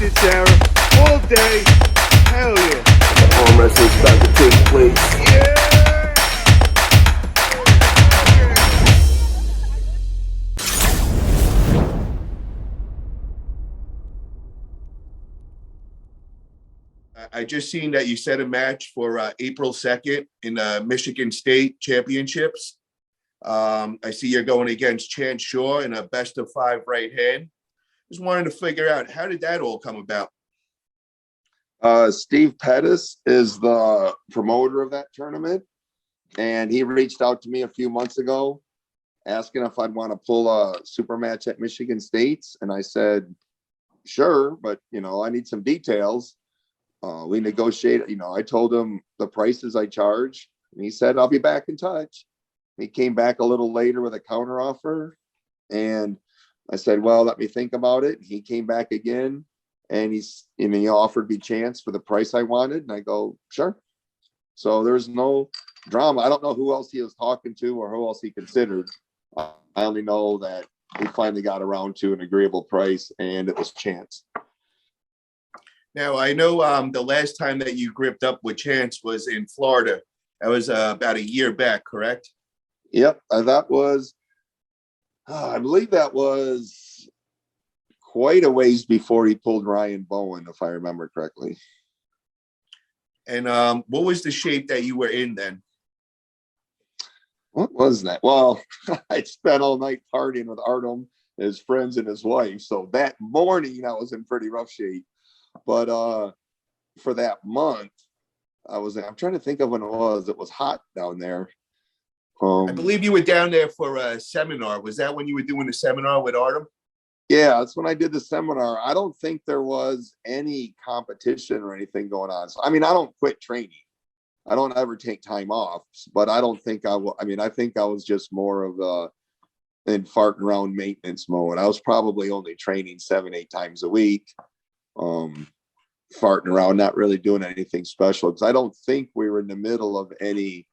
it, Sarah. All day. Hell yeah. Arm wrestling's about to take place. Yeah. I just seen that you set a match for April 2nd in the Michigan State Championships. I see you're going against Chance Shaw in a best of 5 right hand. Just wanted to figure out, how did that all come about? Steve Pettis is the promoter of that tournament, and he reached out to me a few months ago asking if I'd want to pull a super match at Michigan State. And I said, sure, but I need some details. We negotiated, I told him the prices I charge, and he said, I'll be back in touch. He came back a little later with a counter offer, and I said, well, let me think about it. He came back again, and he offered me Chance for the price I wanted. And I go, sure. So there's no drama. I don't know who else he was talking to or who else he considered. I only know that he finally got around to an agreeable price, and it was Chance. Now, I know the last time that you gripped up with Chance was in Florida. That was about a year back, correct? Yep. That was, I believe that was quite a ways before he pulled Ryan Bowen, if I remember correctly. And what was the shape that you were in then? What was that? Well, I spent all night partying with Artem, his friends, and his wife. So that morning I was in pretty rough shape. But for that month, I'm trying to think of when it was. It was hot down there. I believe you were down there for a seminar. Was that when you were doing the seminar with Artem? Yeah, that's when I did the seminar. I don't think there was any competition or anything going on. So, I don't quit training. I don't ever take time off, but I don't think I will. I think I was just more of in farting around maintenance mode. I was probably only training 7-8 times a week. Farting around, not really doing anything special, because I don't think we were in the middle of any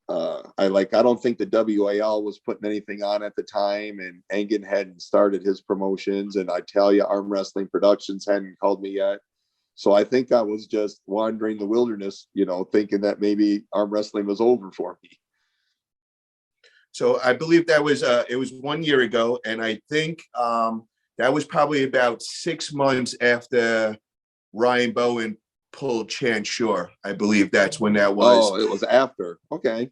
I don't think the WAL was putting anything on at the time, and Engen hadn't started his promotions, and Italia Arm Wrestling Productions hadn't called me yet. So I think I was just wandering the wilderness, thinking that maybe arm wrestling was over for me. So I believe that was it was 1 year ago, and I think that was probably about 6 months after Ryan Bowen pulled Chance Shaw. I believe that's when that was. Oh, it was after. Okay.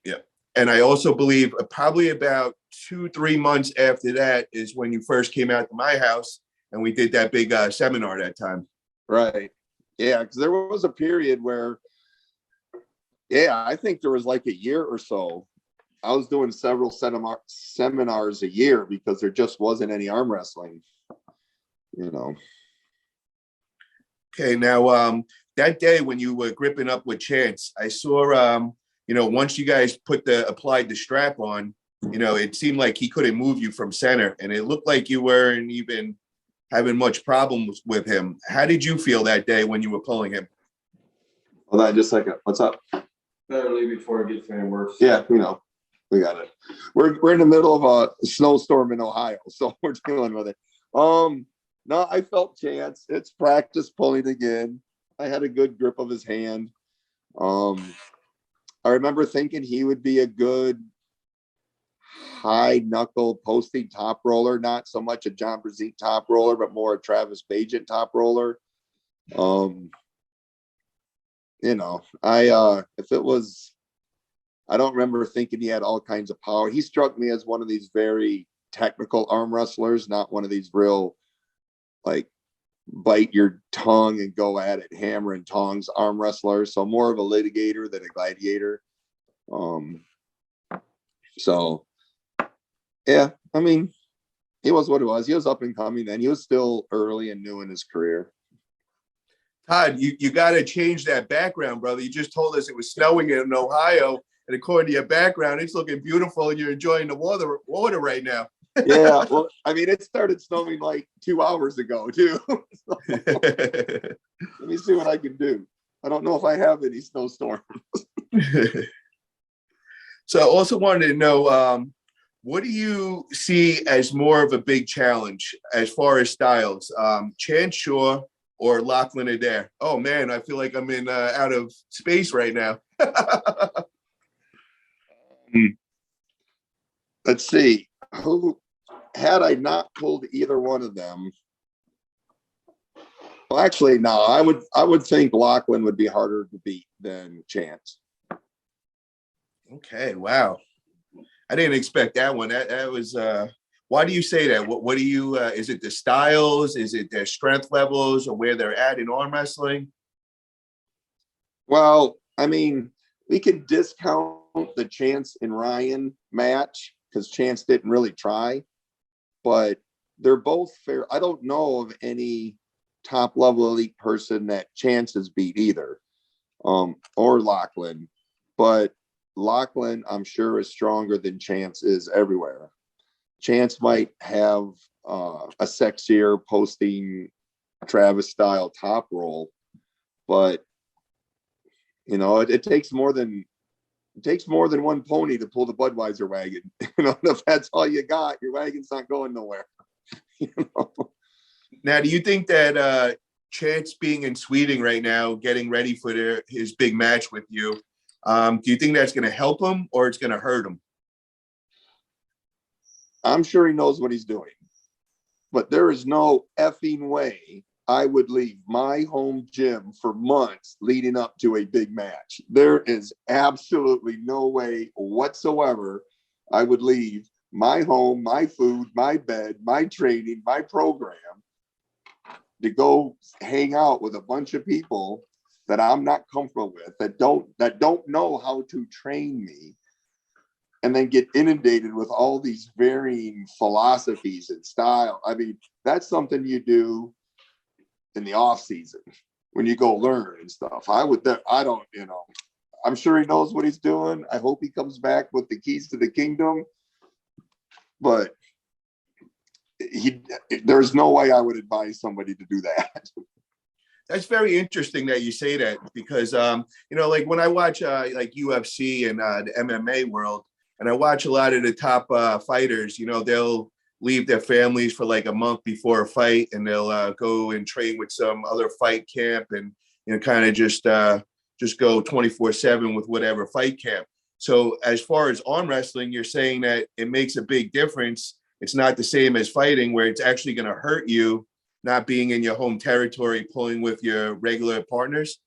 Yeah. And I also believe probably about 2-3 months after that is when you first came out to my house, and we did that big seminar that time. Right. Yeah, because there was a period where, I think there was like a year or so. I was doing several seminars a year because there just wasn't any arm wrestling, Okay, now that day when you were gripping up with Chance, I saw once you guys applied the strap on, it seemed like he couldn't move you from center, and it looked like you weren't even having much problems with him. How did you feel that day when you were pulling him? Hold on just a second. What's up? Better leave before it gets any worse. Yeah, we got it. We're in the middle of a snowstorm in Ohio, so we're dealing with it. No, I felt Chance. It's practice pulling again. I had a good grip of his hand. I remember thinking he would be a good high knuckle posting top roller, not so much a John Brazil top roller, but more a Travis Bagent top roller. I don't remember thinking he had all kinds of power. He struck me as one of these very technical arm wrestlers, not one of these real bite your tongue and go at it, hammer and tongs arm wrestler. So more of a litigator than a gladiator. He was what it was. He was up and coming then. He was still early and new in his career. Todd, you got to change that background, brother. You just told us it was snowing in Ohio, and according to your background, it's looking beautiful, and you're enjoying the water right now. Yeah, well, it started snowing like 2 hours ago, too. Let me see what I can do. I don't know if I have any snowstorms. So I also wanted to know, What do you see as more of a big challenge as far as styles? Chance Shaw or Lachlan Adair? Oh man, I feel like I'm in out of space right now. Let's see. Who had I not pulled either one of them? Well, actually, no. I would think Lachlan would be harder to beat than Chance. Okay, wow. I didn't expect that one. That was why do you say that? What do you is it the styles? Is it their strength levels or where they're at in arm wrestling? Well, I mean, we can discount the Chance and Ryan match because Chance didn't really try, but they're both fair. I don't know of any top level elite person that Chance has beat either, or Lachlan, but Lachlan, I'm sure, is stronger than Chance is everywhere. Chance might have a sexier posting Travis style top roll, but you know, it takes more than one pony to pull the Budweiser wagon. You know, if that's all you got, your wagon's not going nowhere. You know? Now, do you think that Chance being in Sweden right now, getting ready for his big match with you, do you think that's going to help him or it's going to hurt him? I'm sure he knows what he's doing, but there is no effing way I would leave my home gym for months leading up to a big match. There is absolutely no way whatsoever I would leave my home, my food, my bed, my training, my program to go hang out with a bunch of people that I'm not comfortable with, that don't know how to train me, and then get inundated with all these varying philosophies and style. I mean, that's something you do in the off season when you go learn and stuff. I'm sure he knows what he's doing. I hope he comes back with the keys to the kingdom, but there's no way I would advise somebody to do that. That's very interesting that you say that because, you know, like when I watch like UFC and the MMA world, and I watch a lot of the top fighters, you know, they'll leave their families for like a month before a fight and they'll go and train with some other fight camp and, you know, kind of just go 24/7 with whatever fight camp. So as far as arm wrestling, you're saying that it makes a big difference. It's not the same as fighting where it's actually going to hurt you not being in your home territory, pulling with your regular partners?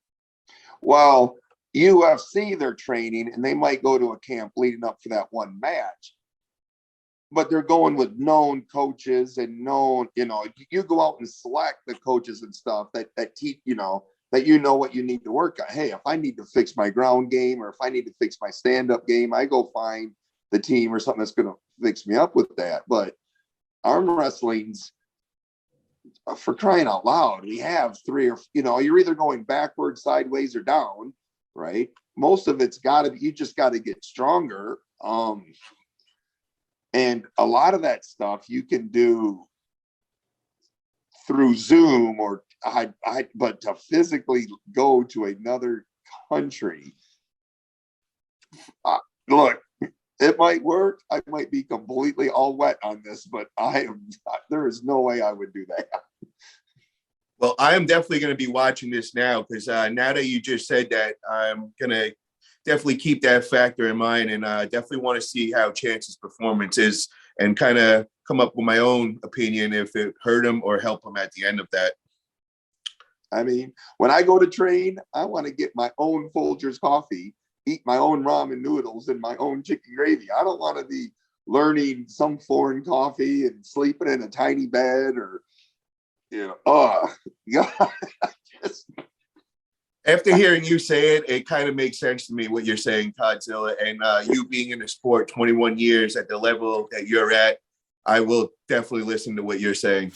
Well, UFC, they're training and they might go to a camp leading up for that one match, but they're going with known coaches and known, you know, you go out and select the coaches and stuff that teach, you know, that you know what you need to work on. Hey, if I need to fix my ground game or if I need to fix my stand-up game, I go find the team or something that's going to fix me up with that. But arm wrestling's, for crying out loud, we have three or, you know, you're either going backwards, sideways, or down, right? Most of it's got to be, you just got to get stronger. And a lot of that stuff you can do through Zoom or but to physically go to another country, look, it might work. I might be completely all wet on this, but there is no way I would do that. Well, I am definitely going to be watching this now because now that you just said that, I'm going to definitely keep that factor in mind and definitely want to see how Chance's performance is and kind of come up with my own opinion if it hurt him or help him at the end of that. I mean, when I go to train, I want to get my own Folgers coffee, eat my own ramen noodles and my own chicken gravy. I don't want to be learning some foreign coffee and sleeping in a tiny bed or, you know, God. After hearing you say it, it kind of makes sense to me what you're saying, Toddzilla, and you being in the sport 21 years at the level that you're at, I will definitely listen to what you're saying.